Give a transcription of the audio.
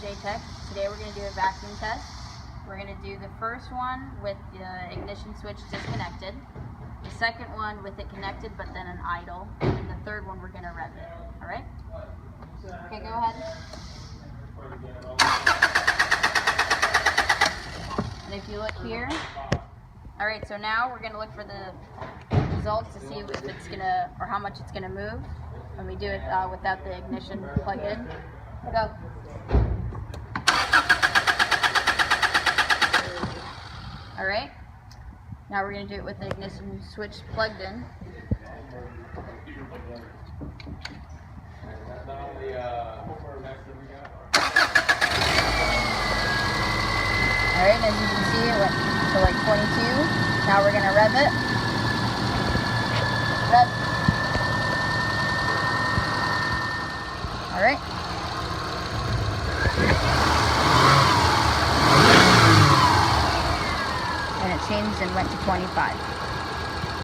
J-Tech. Today we're going to do a vacuum test. We're going to do the first one with the ignition switch disconnected, the second one with it connected but then an idle, and the third one we're going to rev it. Alright? Okay, go ahead. And if you look here, alright, so now we're going to look for the results to see if it's going to, or how much it's going to move when we do it without the ignition plugged in. Go. Alright, now we're going to do it with the ignition switch plugged in. Alright, as you can see it went to like 22. Now we're going to rev it. Rev. Alright. And it changed and went to 25.